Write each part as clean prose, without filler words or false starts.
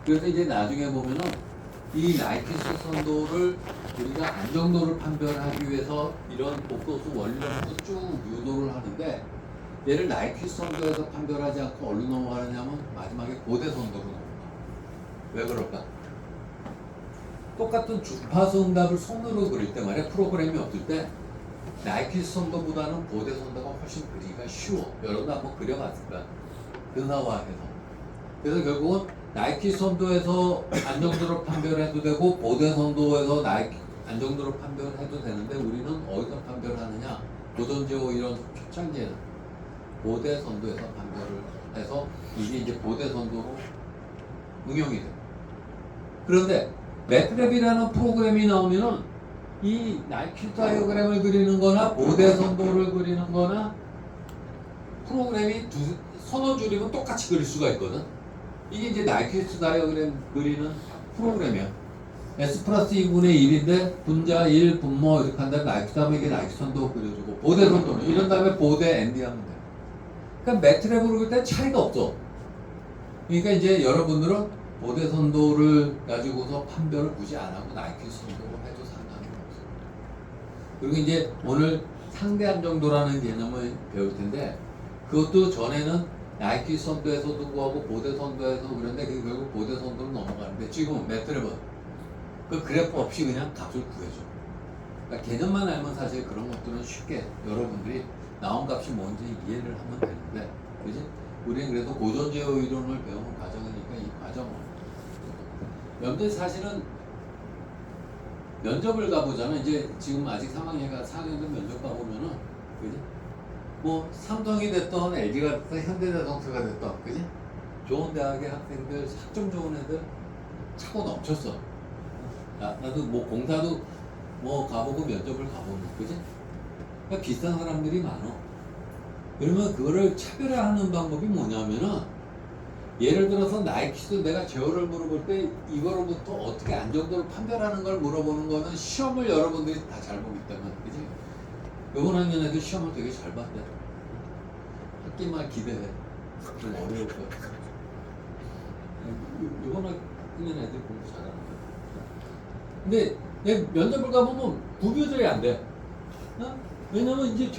그래서 이제 나중에 보면은 이 나이키스 선도를 우리가 안정도를 판별하기 위해서 이런 복도수 원리론도 쭉 유도를 하는데 얘를 나이키스 선도에서 판별하지 않고 어디로 넘어가느냐면 마지막에 고대 선도로 넘어가. 왜 그럴까? 똑같은 주파수 응답을 손으로 그릴 때 말이야 프로그램이 없을 때 나이키스 선도보다는 고대 선도가 훨씬 그리기가 쉬워. 여러분도 한번 그려봤을 거야. 근사화해서. 그래서 결국은 나이키 선도에서 안정도를 판별해도 되고 고대 선도에서 나이키 안정도를 판별해도 되는데 우리는 어디서 판별하느냐? 고전지오 이런 초창기에는 고대 선도에서 판별을 해서 이게 이제 고대 선도로 응용이 돼요. 그런데 매트랩이라는 프로그램이 나오면은 이 나이키 다이어그램을 그리는 거나 고대 선도를 그리는 거나 프로그램이 서너 줄이면 똑같이 그릴 수가 있거든. 이게 이제 나이키스 다이어그램 그리는 프로그램이야. S 플러스 2분의 1인데 분자 1, 분모 이렇게 한 다음에 나이키 다음에 이게 나이키 선도 그려주고 보대 선도는 이런 다음에 보대 ND 하면 돼. 그러니까 매트랩으로 그릴 때 차이가 없어. 그러니까 이제 여러분들은 보대 선도를 가지고서 판별을 굳이 안 하고 나이키 선도로 해도 상관이 없어. 그리고 이제 오늘 상대 안정도라는 개념을 배울 텐데 그것도 전에는 나이키 선도에서도 구하고 보대 선도에서 그런데 그게 결국 보대 선도로 넘어가는데 지금은 매트랩은 그 그래프 없이 그냥 값을 구해줘. 그러니까 개념만 알면 사실 그런 것들은 쉽게 여러분들이 나온 값이 뭔지 이해를 하면 되는데 그지? 우리는 그래도 고전제어 이론을 배우는 과정이니까 이 과정을 여러분들 사실은 면접을 가보잖아. 이제 지금 아직 3학년이가 4학년도 면접 가보면은 그지? 뭐 삼성이 됐던 LG가 됐던 현대자동차가 됐던 그지? 좋은 대학의 학생들 학점 좋은 애들 차고 넘쳤어. 나도 뭐 공사도 뭐 가보고 면접을 가보면 그지? 그러니까 비싼 사람들이 많어. 그러면 그거를 차별화하는 방법이 뭐냐면은 예를 들어서 나이키도 내가 제어를 물어볼 때 이거로부터 어떻게 안정도를 판별하는 걸 물어보는 거는 시험을 여러분들이 다 잘 보기 때문에 그지? 요번 학년 애들 시험을 되게 잘 봤대. 학기말 기대해. 좀 어려울 거야. 요번 학년 애들 공부 잘하는 거야. 근데 내 면접을 가보면 구별이 안 돼. 어? 왜냐면 이제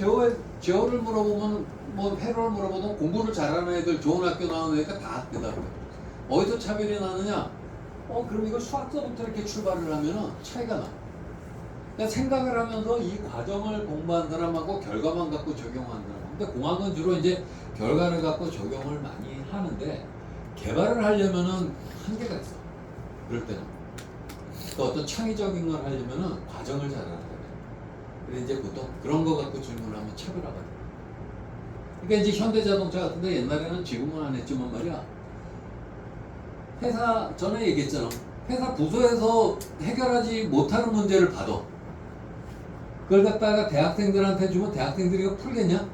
제어를 물어보면 뭐 회로를 물어보면 공부를 잘하는 애들 좋은 학교 나오는 애가 다 학교다. 어디서 차별이 나느냐? 그럼 이거 수학서부터 이렇게 출발을 하면은 차이가 나. 그러니까 생각을 하면서 이 과정을 공부한 사람하고 결과만 갖고 적용한 사람. 근데 공학은 주로 이제 결과를 갖고 적용을 많이 하는데 개발을 하려면은 한계가 있어. 그럴 때는. 또 어떤 창의적인 걸 하려면은 과정을 잘 알아야 돼. 그래서 이제 보통 그런 거 갖고 질문하면 차별화가 돼. 그러니까 이제 현대자동차 같은데 옛날에는 지금은 안 했지만 말이야. 회사 전에 얘기했잖아. 회사 부서에서 해결하지 못하는 문제를 받아. 그걸 갖다가 대학생들한테 주면 대학생들이 이거 풀겠냐?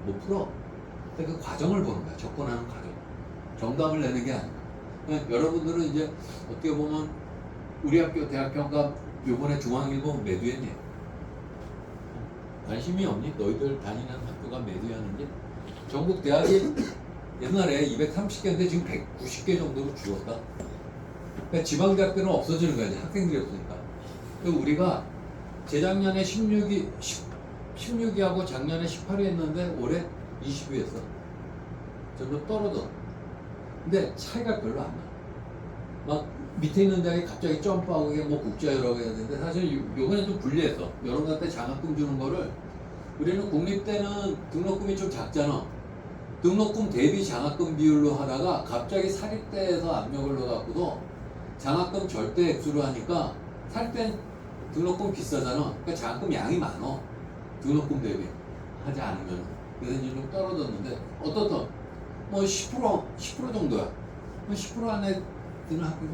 못 풀어. 근데 그 과정을 보는 거야. 접근하는 과정. 정답을 내는 게 아니고. 그러니까 여러분들은 이제 어떻게 보면 우리 학교 대학평가 요번에 중앙일보 매두했니? 관심이 없니? 너희들 다니는 학교가 매두하는지? 전국 대학이 옛날에 230개인데 지금 190개 정도로 줄었다. 그러니까 지방대학교는 없어지는 거야. 학생들이 없으니까. 그리고 우리가 재작년에 16위 하고 작년에 18위 했는데 올해 20위 했어. 점점 떨어져. 근데 차이가 별로 안 나. 막 밑에 있는 대학이 갑자기 점프하고 이게 뭐 국제여라고 해야 되는데 사실 요번에 좀 불리했어. 여러분한테 장학금 주는 거를 우리는 국립대는 등록금이 좀 작잖아. 등록금 대비 장학금 비율로 하다가 갑자기 사립대에서 압력을 넣어갖고도 장학금 절대 액수로 하니까 사립대 등록금 비싸잖아. 그러니까 장학금 양이 많어. 등록금 대비 하지 않으면. 그래서 이제 좀 떨어졌는데 어떻든 뭐 10% 정도야. 10% 안에 드는 학교가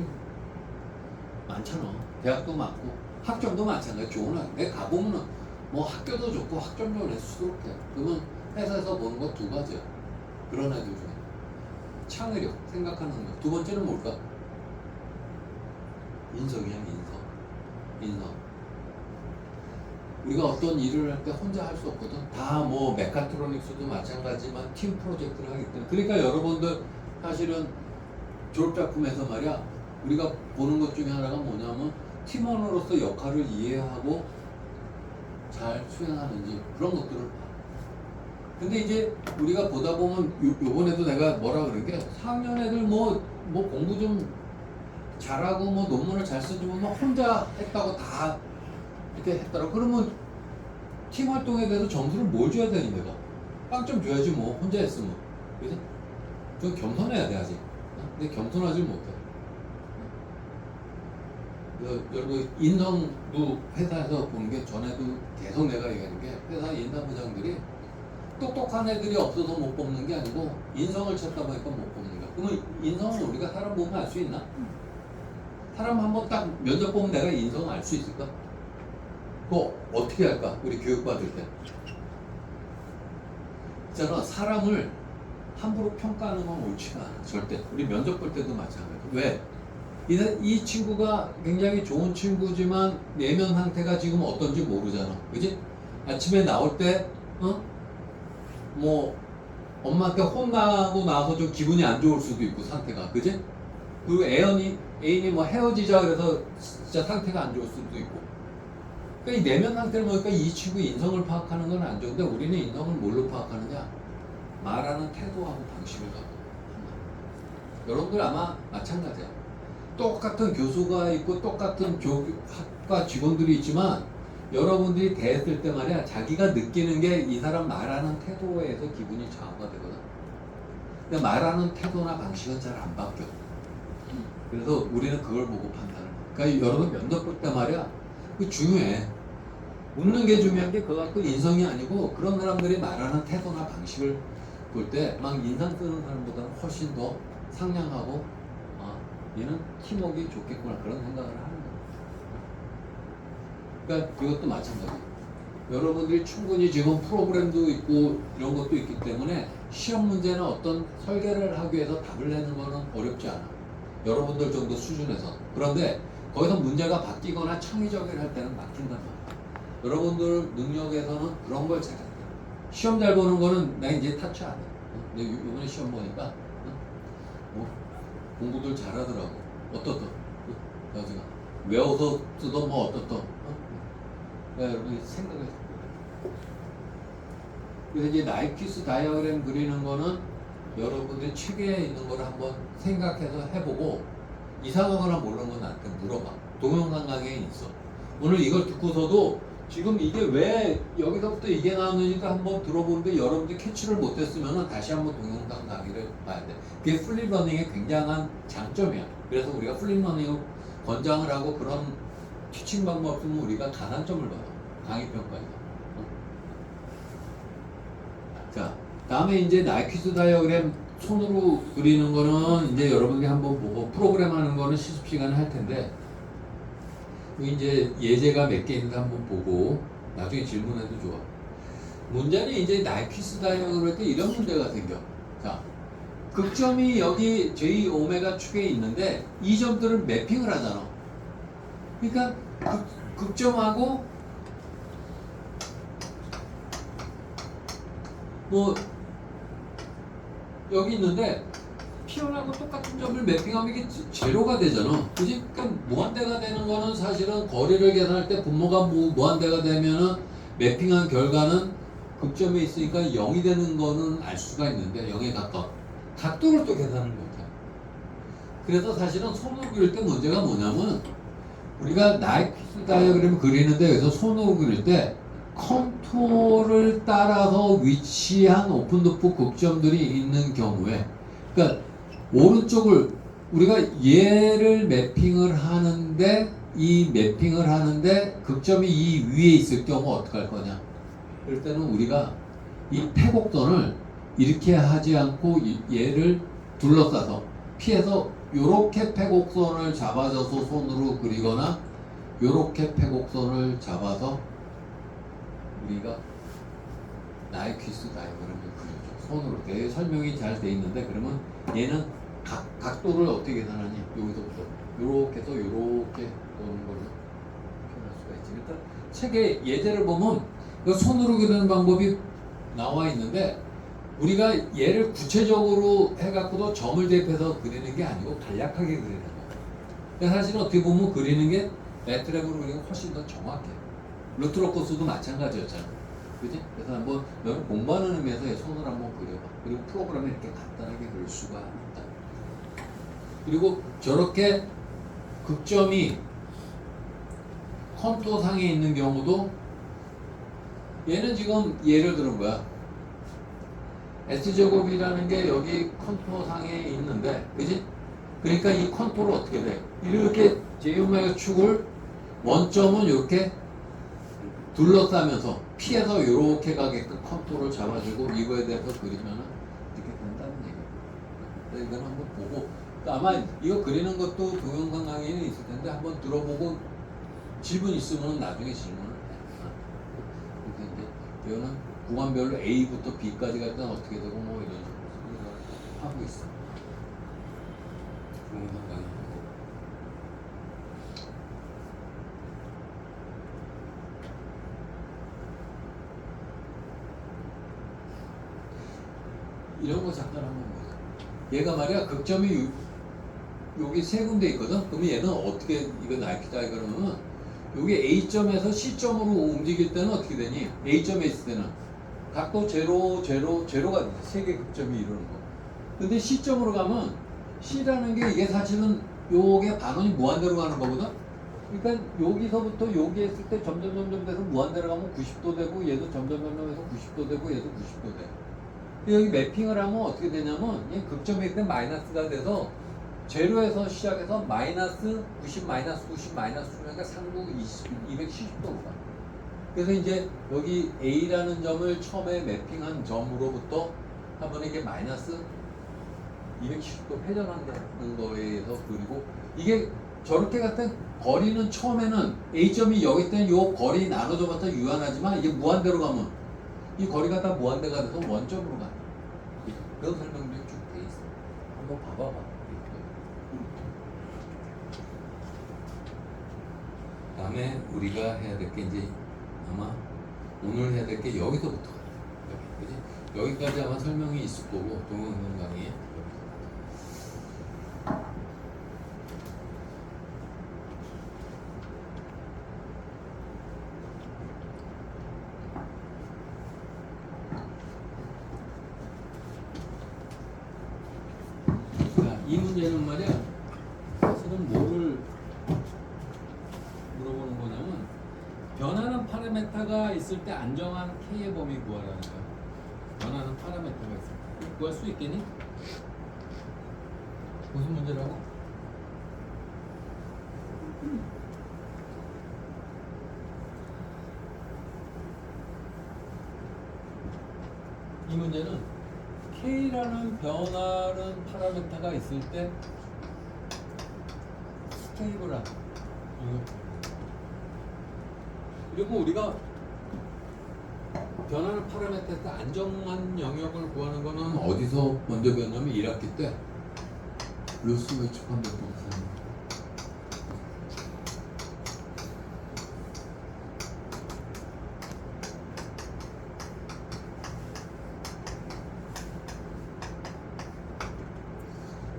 많잖아. 대학도 많고 학점도 많잖아. 좋은 학교. 내가 가보면은 뭐 학교도 좋고 학점 좋은 애들 수두룩해. 그러면 회사에서 보는 거 두 가지야. 그런 애들 중에 창의력, 생각하는 거. 두 번째는 뭘까? 인성이야. 인성. 우리가 어떤 일을 할 때 혼자 할 수 없거든. 다 뭐 메카트로닉스도 마찬가지지만 팀 프로젝트를 하기 때문에. 그러니까 여러분들 사실은 졸업작품에서 말이야 우리가 보는 것 중에 하나가 뭐냐면 팀원으로서 역할을 이해하고 잘 수행하는지 그런 것들을 봐. 근데 이제 우리가 보다 보면 요번에도 내가 뭐라 그런 게 4학년 애들 뭐 공부 좀 잘하고 뭐 논문을 잘 써주면 막 혼자 했다고 다 이렇게 했더라고. 그러면 팀 활동에 대해서 점수를 뭘 줘야 되니 내가? 빵점 줘야지 뭐 혼자 했으면. 그지? 좀 겸손해야 돼 아직. 근데 겸손하지 못해. 여러분 인성도 회사에서 보는 게 전에도 계속 내가 얘기하는 게 회사 인사부장들이 똑똑한 애들이 없어서 못 뽑는 게 아니고 인성을 찾다 보니까 못 뽑는 거야. 그러면 인성을 우리가 사람 보면 알 수 있나? 사람 한번 딱 면접 보면 내가 인성을 알 수 있을까? 그거 어떻게 할까? 우리 교육받을 때. 있잖아, 사람을 함부로 평가하는 건 옳지가 않아. 절대. 우리 면접 볼 때도 마찬가지야. 왜? 이 친구가 굉장히 좋은 친구지만 내면 상태가 지금 어떤지 모르잖아. 그지? 아침에 나올 때, 뭐, 엄마한테 혼나고 나서 좀 기분이 안 좋을 수도 있고, 상태가. 그지? 그리고 애인이 뭐 헤어지자 그래서 진짜 상태가 안 좋을 수도 있고. 그러니까 이 내면 상태를 보니까 이 친구 인성을 파악하는 건 안 좋은데 우리는 인성을 뭘로 파악하느냐? 말하는 태도하고 방식을 갖고 한다. 여러분들 아마 마찬가지야. 똑같은 교수가 있고 똑같은 학과 직원들이 있지만 여러분들이 대했을 때 말이야 자기가 느끼는 게 이 사람 말하는 태도에서 기분이 좌우가 되거든. 근데 말하는 태도나 방식은 잘 안 바뀌어. 그래서 우리는 그걸 보고 판단을 해. 그러니까 여러분 면접 볼 때 말이야 그 중요해. 웃는 게 중요한 게 그거 갖고 인성이 아니고 그런 사람들이 말하는 태도나 방식을 볼 때 막 인상 쓰는 사람보다는 훨씬 더 상냥하고 얘는 팀워크가 좋겠구나 그런 생각을 하는 거예요. 그러니까 이것도 마찬가지. 여러분들이 충분히 지금 프로그램도 있고 이런 것도 있기 때문에 시험 문제나 어떤 설계를 하기 위해서 답을 내는 거는 어렵지 않아. 여러분들 정도 수준에서. 그런데 거기서 문제가 바뀌거나 창의적을 할 때는 막힌단 말이야. 여러분들 능력에서는 그런 걸 잘해. 시험 잘 보는 거는 나 이제 타치 안 해. 근데 이번에 시험 보니까 공부들 잘하더라고. 어떻더? 나중에 외워서 쓰던 뭐 어떻더? 여러분이 생각해. 그래서 이제 나이키스 다이어그램 그리는 거는 여러분들이 책에 있는 걸 한번 생각해서 해보고 이상한 거나 모르는 건 나한테 물어봐. 동영상 강의에 있어. 오늘 이걸 듣고서도 지금 이게 왜 여기서부터 이게 나왔는지도 한번 들어보는데 여러분들이 캐치를 못했으면 다시 한번 동영상 강의를 봐야 돼. 그게 플립러닝의 굉장한 장점이야. 그래서 우리가 플립러닝을 권장을 하고 그런 티칭 방법 없으면 우리가 가산점을 받아. 강의 평가에서. 자, 다음에 이제 나이키스 다이어그램 손으로 그리는 거는 이제 여러분들이 한번 보고 프로그램 하는 거는 실습 시간에 할 텐데 이제 예제가 몇 개 있는지 한번 보고 나중에 질문해도 좋아. 문제는 이제 나이키스 다이어그램 할 때 이런 문제가 생겨. 자, 극점이 여기 J 오메가 축에 있는데 이 점들을 매핑을 하잖아. 그러니까 극점하고 뭐 여기 있는데 P1하고 똑같은 점을 매핑하면 이게 제로가 되잖아. 그지? 그러니까 무한대가 되는 거는 사실은 거리를 계산할 때 분모가 무한대가 되면은 매핑한 결과는 극점에 있으니까 0이 되는 거는 알 수가 있는데 0에 가까워. 각도를 또 계산을 못해. 그래서 사실은 손으로 그릴 때 문제가 뭐냐면 우리가 나이키스 다이어그램을 그리는데 여기서 손으로 그릴 때 컨투어를 따라서 위치한 오픈도프 극점들이 있는 경우에 그러니까 오른쪽을 우리가 얘를 매핑을 하는데 이 매핑을 하는데 극점이 이 위에 있을 경우 어떻게 할 거냐. 그럴 때는 우리가 이 패곡선을 이렇게 하지 않고 얘를 둘러싸서 피해서 요렇게 패곡선을 잡아줘서 손으로 그리거나 요렇게 패곡선을 잡아서 우리가 나이키스 다이어그램을 그려줘. 손으로 내 설명이 잘 돼 있는데 그러면 얘는 각도를 어떻게 계산하니? 여기서부터 요렇게 해서 요렇게 오는 걸로 표현할 수가 있지. 일단 책에 예제를 보면 손으로 그리는 방법이 나와 있는데 우리가 얘를 구체적으로 해갖고도 점을 대입해서 그리는 게 아니고 간략하게 그리는 거예요. 근데 사실은 어떻게 보면 그리는 게 매트랩으로 그리는 게 훨씬 더 정확해. 루트로코스도 마찬가지였잖아. 그지? 그래서 한번 너는 공부하는 의미에서 손을 한번 그려봐. 그리고 프로그램을 이렇게 간단하게 그릴 수가 있다. 그리고 저렇게 극점이 컨토 상에 있는 경우도 얘는 지금 예를 들은 거야. S제곱이라는 게 여기 컨토 상에 있는데, 그지? 그러니까 이 컨토를 어떻게 돼? 이렇게 제오메가 축을 원점은 이렇게 둘러싸면서 피해서 이렇게 가게끔 컨토를 잡아주고 이거에 대해서 그리면은 이렇게 된다는 얘기예요. 그래서 이건 한번 보고 아마 이거 그리는 것도 동영상 강의는 있을 텐데 한번 들어보고 질문 있으면 나중에 질문을 해. 그래서 이제 이거는 구간별로 A부터 B까지 갈 때는 어떻게 되고 뭐 이런 식으로 하고 있어. 동영상 강의. 이런 거 잠깐 한번 보자. 얘가 말이야 극점이 여기 세 군데 있거든. 그러면 얘는 어떻게 이거 나이키다 이거는 여기 A점에서 C점으로 움직일 때는 어떻게 되니? A점에 있을 때는 각도 제로가 되지. 세 개 극점이 이루는 거. 근데 C점으로 가면 C라는 게 이게 사실은 요게 반원이 무한대로 가는 거거든. 그러니까 여기서부터 여기 했을 때 점점 돼서 무한대로 가면 90도 되고 얘도 점점 해서 90도 되고 얘도 90도 돼. 여기 매핑을 하면 어떻게 되냐면 이 극점이 있을 때 마이너스가 돼서 제로에서 시작해서 마이너스 90, 마이너스 90, 마이너스 90, 상부 270도로 가. 그래서 이제 여기 A라는 점을 처음에 매핑한 점으로부터 한번 이게 마이너스 270도 회전한다는 거에 의해서 그리고 이게 저렇게 같은 거리는 처음에는 A점이 여기 있을 요 거리 나눠줘봤자 유한하지만 이게 무한대로 가면 이 거리가 다 무한대가 돼서 원점으로 가. 그런 설명들이 쭉 돼 있어. 한번 봐봐봐. 다음에 우리가 해야 될 게 이제 아마 오늘 해야 될 게 여기서부터 그지? 여기까지 아마 설명이 있을 거고 동영상 강의에 이 문제는 말이야 사실은 뭐를 물어보는 거냐면 변하는 파라메타가 있을 때 안정한 K의 범위 구하라는 거야. 변하는 파라메타가 있을 때 구할 수 있겠니? 무슨 문제라고? 이 문제는 K라는 변하는 파라메타가 있을 때 스테이블한 그리고 우리가 변하는 파라메타에서 안정한 영역을 구하는 거는 어디서 먼저 배웠냐면 1학기 때 루스 웨이츠판 배웠어요.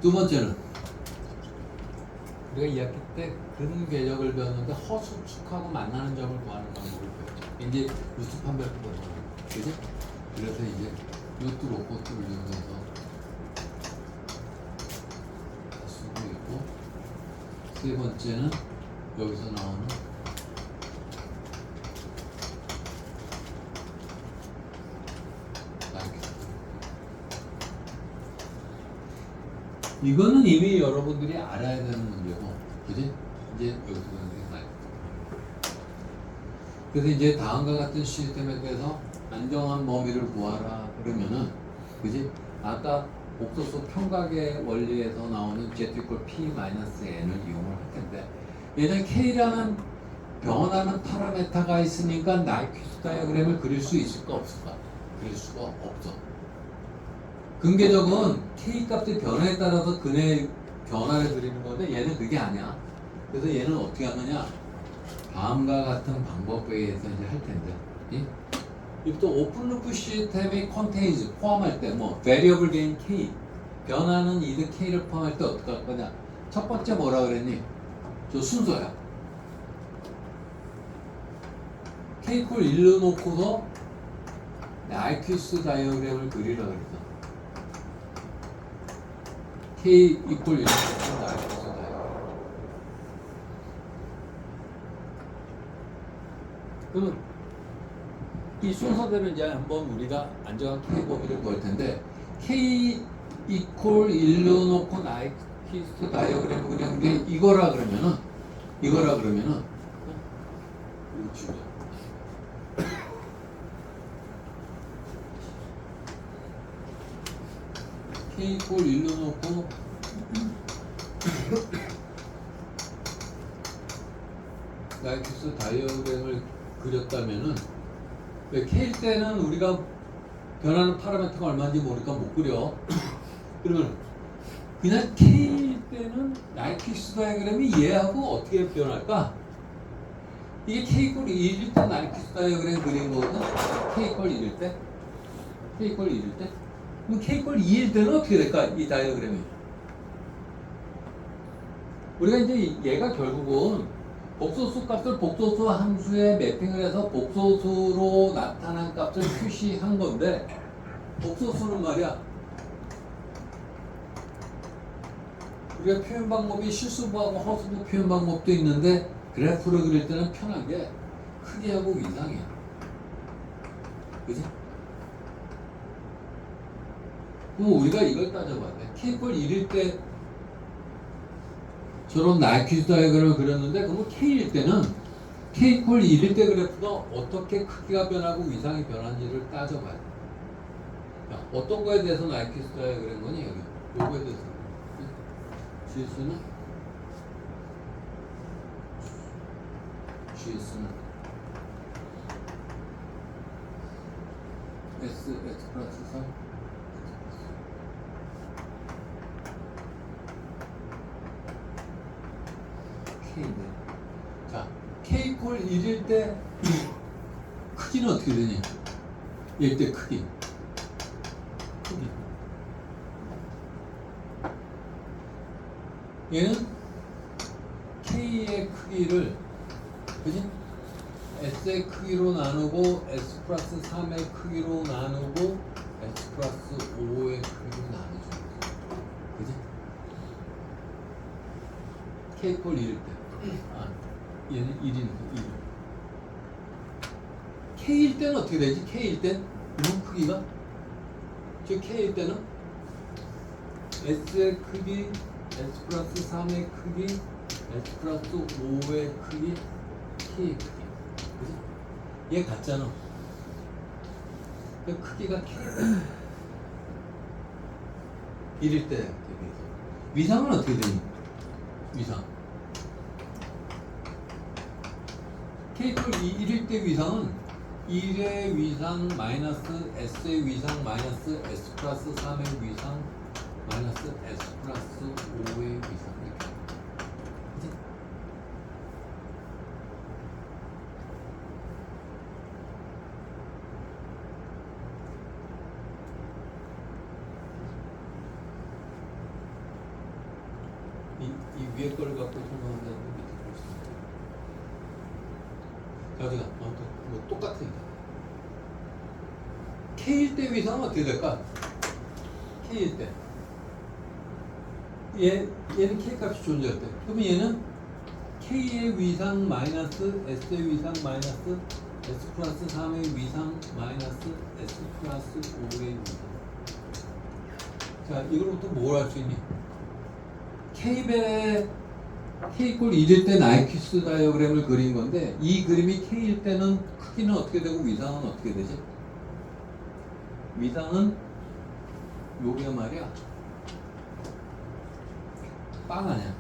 두 번째는 우리가 2학기 때 근궤적을 배웠는데 허수축하고 만나는 점을 구하는 방법을 배웠죠. 이제 루스 판별도 배웠잖아. 그지? 그래서 이제 요트 로코트를 이용해서 쓰고 있고 세 번째는 여기서 나오는 이거는 이미 여러분들이 알아야 되는 문제고, 그지? 이제 여기서 보는 게 나요. 그래서 이제 다음과 같은 시스템에 대해서 안정한 범위를 구하라 그러면은, 그지? 아까 옥소수 평각의 원리에서 나오는 Z equal P-N을 이용을 할 텐데, 얘는 K라는 변하는 파라메타가 있으니까 나이퀴스 다이어그램을 그릴 수 있을까 없을까? 그릴 수가 없어. 근궤적은 K 값의 변화에 따라서 근의 변화를 그리는 건데 얘는 그게 아니야. 그래서 얘는 어떻게 하느냐? 다음과 같은 방법에 의해서 이제 할 텐데. 이부터 오픈루프 시스템의 컨테이즈 포함할 때 뭐 variable gain K 변화는 이득 K를 포함할 때 어떻게 할 거냐? 첫 번째 뭐라 그랬니? 저 순서야. K 콜 1로 놓고서 RQS 다이어그램을 그리라 그랬어. K 이퀄 1로 놓고 RQS 다이어그램. 그러면 이 순서대로 이제 한번 우리가 안정한 K 범위를 구할 텐데, K 이퀄 1로 놓고 RQS 다이어그램을 그냥 이거라 그러면은 이거 줄여. K 이퀄 1로 놓고 RQS 다이어그램을 그렸다면은, 왜 K일 때는 우리가 변하는 파라미터가 얼마인지 모르니까 못 그려. 그러면 그냥 K일 때는 RQS 다이어그램이 얘하고 어떻게 변할까? 이게 K 이퀄 1일 때 RQS 다이어그램 그린 거거든. K 이퀄 1일 때. K 이퀄 1일 때. 그럼 K 이퀄 2일 때는 어떻게 될까? 이 다이어그램이. 우리가 이제 얘가 결국은 복소수 값을 복소수 함수에 매핑을 해서 복소수로 나타난 값을 표시한 건데, 복소수는 말이야, 우리가 표현 방법이 실수부하고 허수부 표현 방법도 있는데, 그래프를 그릴 때는 편하게 크기하고 위상이야. 그지? 그럼 우리가 이걸 따져봐야 돼. K 이퀄 1일 때 저런 RQS 다이어그램을 그렸는데, 그러면 K일 때는 K 이퀄 1일 때 그래프가 어떻게 크기가 변하고 위상이 변하는지를 따져봐야 돼. 자, 어떤 거에 대해서는 RQS 다이어그램 거니? 여기 요거에 대해서 GS는 S 플러스 3 K인데, 자, K 이퀄 1일 때 크기는 어떻게 되냐? 얘 때 크기. 얘는 K의 크기를, 그지? S의 크기로 나누고 S 플러스 3의 크기로 나누고 S 플러스 5의 크기로 나누죠. 그지? K 이퀄 1일 때. 얘는 1이니까 1. K일 때는 어떻게 되지? K일 때? 이런 크기가? 즉 K일 때는 S의 크기, S 플러스 3의 크기, S 플러스 5의 크기, K의 크기. 그치? 얘 같잖아. 그 크기가 K일 때. 1일 때 이렇게 돼서. 위상은 어떻게 되니? 위상. K 이퀄 1일 때 위상은 1의 위상 마이너스 S의 위상 마이너스 S 플러스 3의 위상 마이너스 S 플러스 5의 위상 이렇게. 그치? 이 위에 걸 갖고 설명한다는 게 밑에 걸 쓰는 거야. 자, 제가 아무튼 뭐 똑같으니까. K일 때 위상은 어떻게 될까? K일 때. 얘는 K 값이 존재할 때. 그러면 얘는 K의 위상 마이너스 S의 위상 마이너스 S 플러스 3의 위상 마이너스 S 플러스 5의 위상. 자, 이걸부터 뭘 할 수 있니? K벨의 K 이퀄 1일 때 RQS 다이어그램을 그린 건데, 이 그림이 K일 때는 크기는 어떻게 되고 위상은 어떻게 되지? 위상은 요게 말이야, 빵 아니야.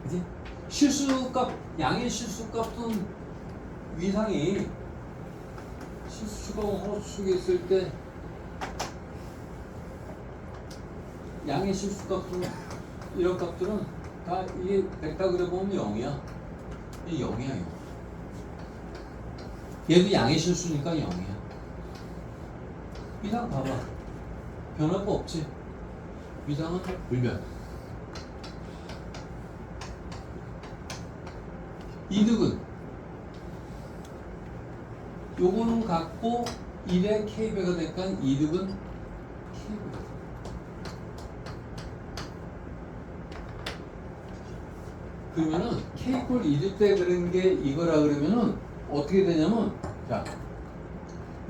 그지? 실수값, 양의 실수값은 위상이 실수가 허수축에 있을 때 양의 실수값은, 이런 값들은 다 이게 벡터 보면 0이야. 이게 0이야, 0. 얘도 양의 실수니까 0이야. 위상 봐봐. 변화가 없지. 위상은 불변. 이득은 요거는 같고 1의 k배가 되니까 이득은 k배가. 그러면은 k 이퀄 1일 때 그런 게 이거라 그러면은 어떻게 되냐면 자,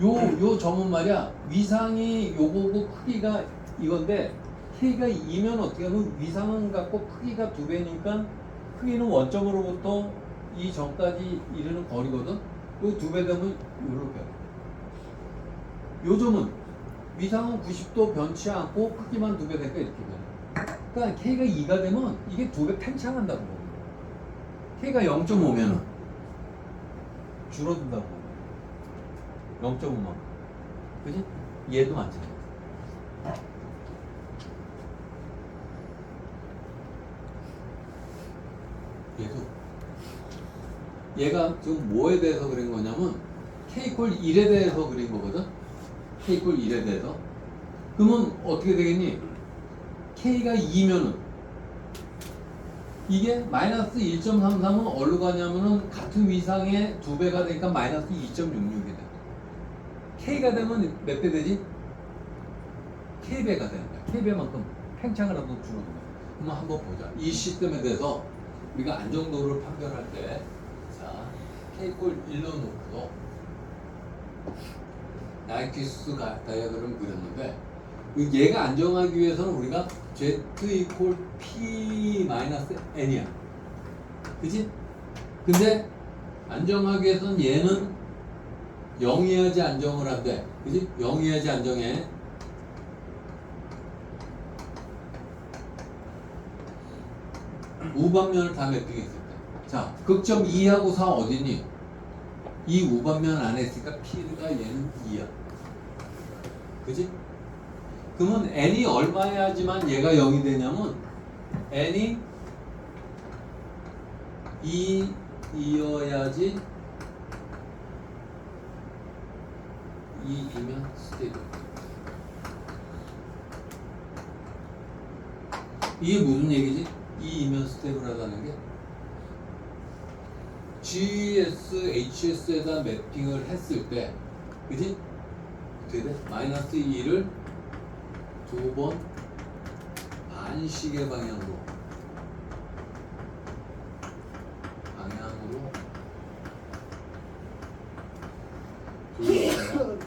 요 점은 말이야 위상이 요거고 크기가 이건데 k가 2면 어떻게 하면 위상은 같고 크기가 2배니까 크기는 원점으로부터 이 점까지 이르는 거리거든. 요 2배 되면 요렇게. 요 점은 위상은 90도 변치 않고 크기만 2배 되니까 이렇게 돼. 그러니까 k가 2가 되면 이게 2배 팽창한다고 보는 거야. k가 0.5면은 줄어든다고 보는 거야. 0.5만. 그지? 얘도 마찬가지. 얘가 지금 뭐에 대해서 그린 거냐면 k 이퀄 1에 대해서 그린 거거든. k 이퀄 1에 대해서. 그러면 어떻게 되겠니? k가 2면은 이게 마이너스 1.33은 어디로 가냐면은 같은 위상의 2배가 되니까 마이너스 2.66이 돼. k가 되면 몇 배 되지? k배가 되는 거야. k배만큼 팽창을 하도 줄어든 거야. 그럼 한번 보자. 이 시스템에 대해서 우리가 안정도를 판별할 때 자, k 이퀄 1로 놓고 나이키스 다이아그램을 그렸는데 얘가 안정하기 위해서는 우리가 z 이퀄 p 마이너스 n이야. 그치? 근데 안정하기 위해서는 얘는 0이어야지 안정을 한대. 그치? 0이어야지 안정해. 우반면을 다 매핑했을 때. 자, 극점 2하고 4 어디니? 이 우반면 안에 있으니까 P가 얘는 2야. 그지? 그러면 N이 얼마여야지만 얘가 0이 되냐면 N이 2이어야지 2이면 스테이블. 이게 무슨 얘기지? 2이면 스테이블하다는 게 GS, HS에다 매핑을 했을 때 그지? 어떻게 돼? 마이너스 2를 두 번 반시계 방향으로 둘러싸야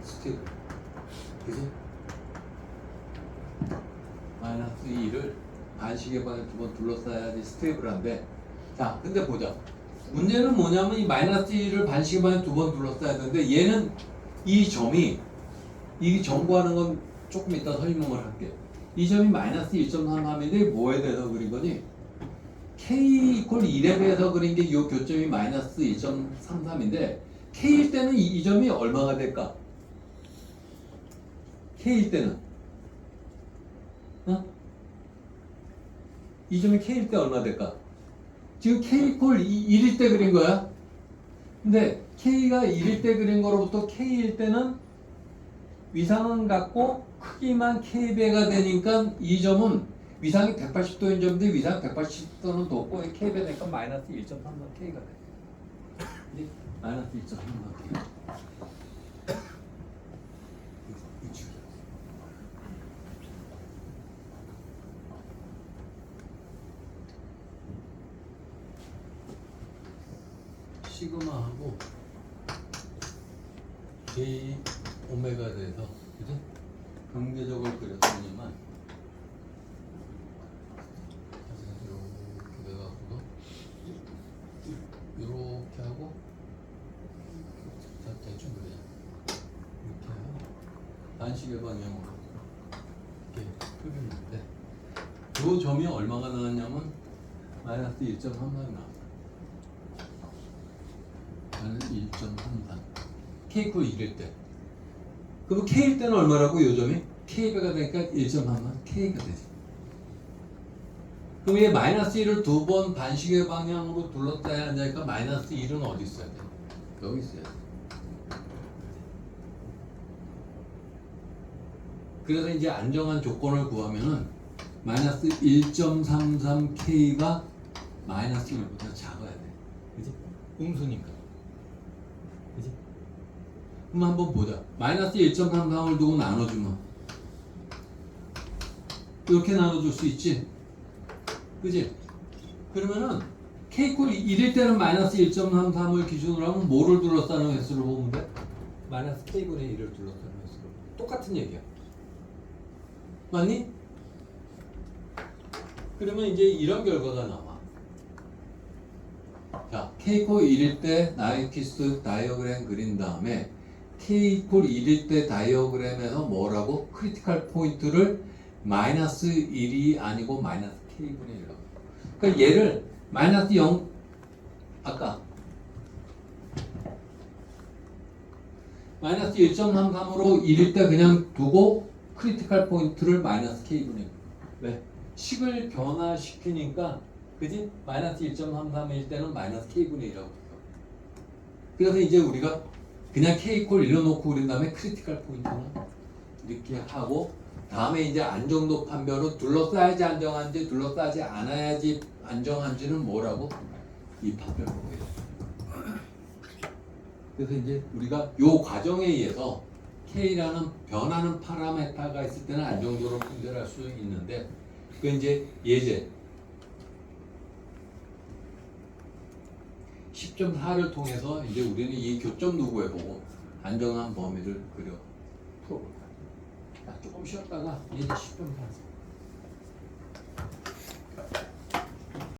스테이블. 그지? 마이너스 2를 반시계 방향 두 번 둘러싸야지 스테이블한데. 자, 근데 보자. 문제는 뭐냐면 이 마이너스 2를 반시계 방향 두 번 둘러싸야 되는데 얘는 이 점이 이 점 구하는 건 조금 이따 설명을 할게. 이 점이 마이너스 1.33인데 뭐에 대해서 그린 거니? k 이퀄 1에 대해서 그린 게 이 교점이 마이너스 1.33인데 k일 때는 이 점이 얼마가 될까? k일 때는 이 점이 k일 때 얼마 될까? 지금 k 이퀄 1일 때 그린 거야. 근데 k가 1일 때 그린 거로부터 k일 때는 위상은 같고 크기만 k배가 되니까 이 점은 위상이 180도인 점인데 위상 180도는 뒀고 k배 되니까 마이너스 1.33 k가 돼. 마이너스 1.33 k. 시그마하고 J 오메가에 대해서 그죠? 경계적으로 그렸더니만 이렇게 돼갖고도 이렇게 하고 자, 대충 그래. 이렇게 하고 반시계 방향으로 이렇게 표현했는데 이 점이 얼마가 나왔냐면 마이너스 1.33 나왔어. 1.33 K 이퀄 1일 때. 그럼 K일 때는 얼마라고 요점이? K배가 되니까 1.33 K가 되지. 그럼 얘 마이너스 1을 두 번 반시계 방향으로 둘러싸야 하니까 마이너스 1은 어디 있어야 돼? 여기 있어야 돼. 그래서 이제 안정한 조건을 구하면은 마이너스 1.33K가 마이너스 1보다 작아야 돼. 그지? 음수니까. 그지? 그럼 한번 보자. 마이너스 1.33을 두고 나눠주면 이렇게 나눠줄 수 있지? 그지? 그러면은 K콜이 1일 때는 마이너스 1.33을 기준으로 하면 뭐를 둘러싸는 횟수로 보면 돼? 마이너스 K분의 1을 둘러싸는 횟수로. 똑같은 얘기야. 맞니? 그러면 이제 이런 결과가 나와. 자, K콜 1일 때 나이키스 다이어그램 그린 다음에 K콜 1일 때 다이어그램에서 뭐라고? 크리티컬 포인트를 마이너스 1이 아니고 마이너스 K분의 1라고. 그러니까 얘를 마이너스 0 아까 마이너스 1.33으로 1일 때 그냥 두고 크리티컬 포인트를 마이너스 K분의 1. 왜? 식을 변화시키니까 그지? 마이너스 1.33일 때는 마이너스 K분의 1이라고 해요. 그래서 이제 우리가 그냥 K콜 일러놓고 그린 다음에 크리티컬 포인트는 이렇게 하고 다음에 이제 안정도 판별은 둘러싸야지 안정한지 둘러싸지 않아야지 안정한지는 뭐라고? 이 판별로 보여요. 그래서 이제 우리가 요 과정에 의해서 K라는 변하는 파라메타가 있을 때는 안정도로 판별할 수 있는데 그 이제 예제 10.4를 통해서 이제 우리는 이 교점 누구에 보고 안정한 범위를 그려 풀어볼 거야. 조금 쉬었다가 이제 10.4